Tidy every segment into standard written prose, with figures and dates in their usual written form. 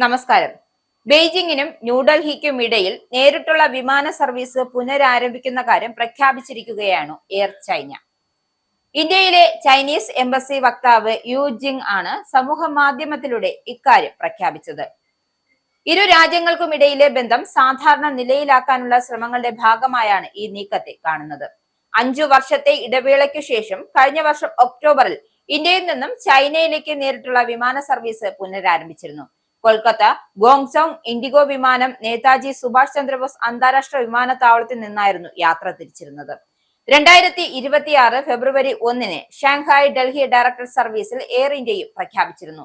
നമസ്കാരം. ബെയ്ജിങ്ങിനും ന്യൂഡൽഹിക്കും ഇടയിൽ നേരിട്ടുള്ള വിമാന സർവീസ് പുനരാരംഭിക്കുന്ന കാര്യം പ്രഖ്യാപിച്ചിരിക്കുകയാണ് എയർ ചൈന. ഇന്ത്യയിലെ ചൈനീസ് എംബസി വക്താവ് യു ജിങ് ആണ് സമൂഹ മാധ്യമത്തിലൂടെ ഇക്കാര്യം പ്രഖ്യാപിച്ചത്. ഇരു രാജ്യങ്ങൾക്കുമിടയിലെ ബന്ധം സാധാരണ നിലയിലാക്കാനുള്ള ശ്രമങ്ങളുടെ ഭാഗമായാണ് ഈ നീക്കത്തെ കാണുന്നത്. 5 വർഷത്തെ ഇടവേളയ്ക്കു ശേഷം കഴിഞ്ഞ വർഷം ഒക്ടോബറിൽ ഇന്ത്യയിൽ നിന്നും ചൈനയിലേക്ക് നേരിട്ടുള്ള വിമാന സർവീസ് പുനരാരംഭിച്ചിരുന്നു. കൊൽക്കത്ത ഗോങ്സോങ് ഇൻഡിഗോ വിമാനം നേതാജി സുഭാഷ് ചന്ദ്രബോസ് അന്താരാഷ്ട്ര വിമാനത്താവളത്തിൽ നിന്നായിരുന്നു യാത്ര തിരിച്ചിരുന്നത്. 2026 ഫെബ്രുവരി 1 ഷാങ്ഹായ് ഡൽഹി ഡയറക്ടർ സർവീസിൽ എയർ ഇന്ത്യയും പ്രഖ്യാപിച്ചിരുന്നു.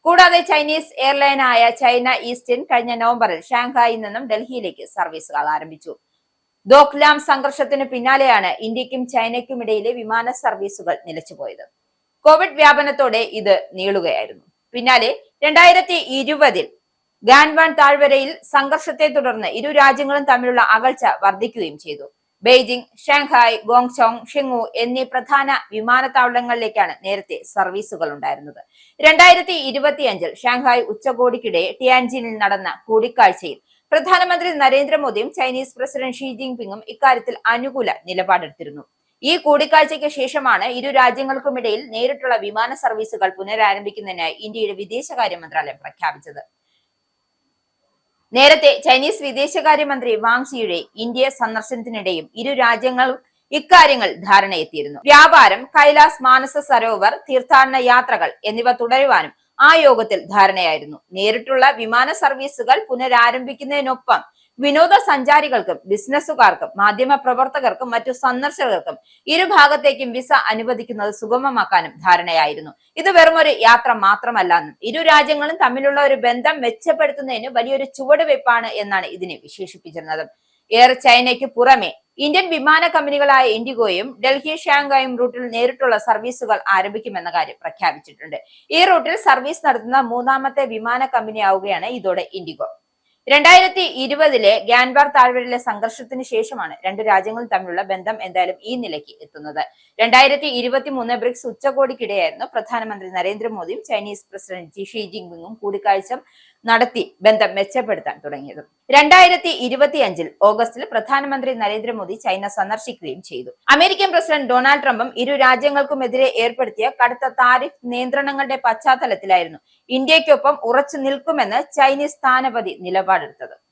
കൂടാതെ ചൈനീസ് എയർലൈനായ ചൈന ഈസ്റ്റേൺ കഴിഞ്ഞ നവംബറിൽ ഷാങ്ഹായിൽ നിന്നും ഡൽഹിയിലേക്ക് സർവീസുകൾ ആരംഭിച്ചു. ദോക്ലാം സംഘർഷത്തിന് പിന്നാലെയാണ് ഇന്ത്യക്കും ചൈനയ്ക്കുമിടയിലെ വിമാന സർവീസുകൾ നിലച്ചുപോയത്. കോവിഡ് വ്യാപനത്തോടെ ഇത് നീളുകയായിരുന്നു. പിന്നാലെ 2020 ഗാൻവാൻ താഴ്വരയിൽ സംഘർഷത്തെ തുടർന്ന് ഇരു രാജ്യങ്ങളും തമ്മിലുള്ള അകൽച്ച വർദ്ധിക്കുകയും ചെയ്തു. ബെയ്ജിംഗ്, ഷാങ്ഹായ്, ഗോങ്സോങ്, ഷിങ്ങു എന്നീ പ്രധാന വിമാനത്താവളങ്ങളിലേക്കാണ് നേരത്തെ സർവീസുകൾ ഉണ്ടായിരുന്നത്. 2025 ഷാങ്ഹായ് ഉച്ചകോടിക്കിടെ ടിയാൻജിനിൽ നടന്ന കൂടിക്കാഴ്ചയിൽ പ്രധാനമന്ത്രി നരേന്ദ്രമോദിയും ചൈനീസ് പ്രസിഡന്റ് ഷീ ജിൻപിങ്ങും ഇക്കാര്യത്തിൽ അനുകൂല നിലപാടെടുത്തിരുന്നു. ഈ കൂടിക്കാഴ്ചയ്ക്ക് ശേഷമാണ് ഇരു രാജ്യങ്ങൾക്കുമിടയിൽ നേരിട്ടുള്ള വിമാന സർവീസുകൾ പുനരാരംഭിക്കുന്നതിനായി ഇന്ത്യയുടെ വിദേശകാര്യ മന്ത്രാലയം പ്രഖ്യാപിച്ചത്. നേരത്തെ ചൈനീസ് വിദേശകാര്യമന്ത്രി വാങ് യിയുടെ ഇന്ത്യ സന്ദർശനത്തിനിടെയും ഇരു രാജ്യങ്ങളും ഇക്കാര്യങ്ങൾ ധാരണയെത്തിയിരുന്നു. വ്യാപാരം, കൈലാസ് മാനസ സരോവർ, തീർത്ഥാടന യാത്രകൾ എന്നിവ തുടരുവാനും ആ യോഗത്തിൽ ധാരണയായിരുന്നു. നേരിട്ടുള്ള വിമാന സർവീസുകൾ പുനരാരംഭിക്കുന്നതിനൊപ്പം വിനോദസഞ്ചാരികൾക്കും ബിസിനസ്സുകാർക്കും മാധ്യമ പ്രവർത്തകർക്കും മറ്റു സന്ദർശകർക്കും ഇരുഭാഗത്തേക്കും വിസ അനുവദിക്കുന്നത് സുഗമമാക്കാനും ധാരണയായിരുന്നു. ഇത് വെറുമൊരു യാത്ര മാത്രമല്ലെന്നും ഇരു രാജ്യങ്ങളും തമ്മിലുള്ള ഒരു ബന്ധം മെച്ചപ്പെടുത്തുന്നതിന് വലിയൊരു ചുവടുവയ്പ്പാണ് എന്നാണ് ഇതിനെ വിശേഷിപ്പിച്ചിരുന്നത്. എയർ ചൈനയ്ക്ക് പുറമെ ഇന്ത്യൻ വിമാന കമ്പനികളായ ഇൻഡിഗോയും ഡൽഹി ഷാങ്ഹായും റൂട്ടിൽ നേരിട്ടുള്ള സർവീസുകൾ ആരംഭിക്കുമെന്ന കാര്യം പ്രഖ്യാപിച്ചിട്ടുണ്ട്. ഈ റൂട്ടിൽ സർവീസ് നടത്തുന്ന 3ാമത്തെ വിമാന കമ്പനിയാവുകയാണ് ഇതോടെ ഇൻഡിഗോ. 2020 ഗ്യാൻവാർ താഴ്വരയിലെ സംഘർഷത്തിന് ശേഷമാണ് രണ്ടു രാജ്യങ്ങളും തമ്മിലുള്ള ബന്ധം എന്തായാലും ഈ നിലയ്ക്ക് എത്തുന്നത്. 2023 ബ്രിക്സ് ഉച്ചകോടിക്കിടെയായിരുന്നു പ്രധാനമന്ത്രി നരേന്ദ്രമോദിയും ചൈനീസ് പ്രസിഡന്റ് ഷീ ജിൻപിങ്ങും കൂടിക്കാഴ്ച നടത്തി ബന്ധം മെച്ചപ്പെടുത്താൻ തുടങ്ങിയത്. 2025 ഓഗസ്റ്റിൽ പ്രധാനമന്ത്രി നരേന്ദ്രമോദി ചൈന സന്ദർശിക്കുകയും ചെയ്തു. അമേരിക്കൻ പ്രസിഡന്റ് ഡൊണാൾഡ് ട്രംപും ഇരു രാജ്യങ്ങൾക്കുമെതിരെ ഏർപ്പെടുത്തിയ കടുത്ത താരിഫ് നിയന്ത്രണങ്ങളുടെ പശ്ചാത്തലത്തിലായിരുന്നു ഇന്ത്യക്കൊപ്പം ഉറച്ചു നിൽക്കുമെന്ന് ചൈനീസ് സ്ഥാനപതി നിലപാടെടുത്തത്.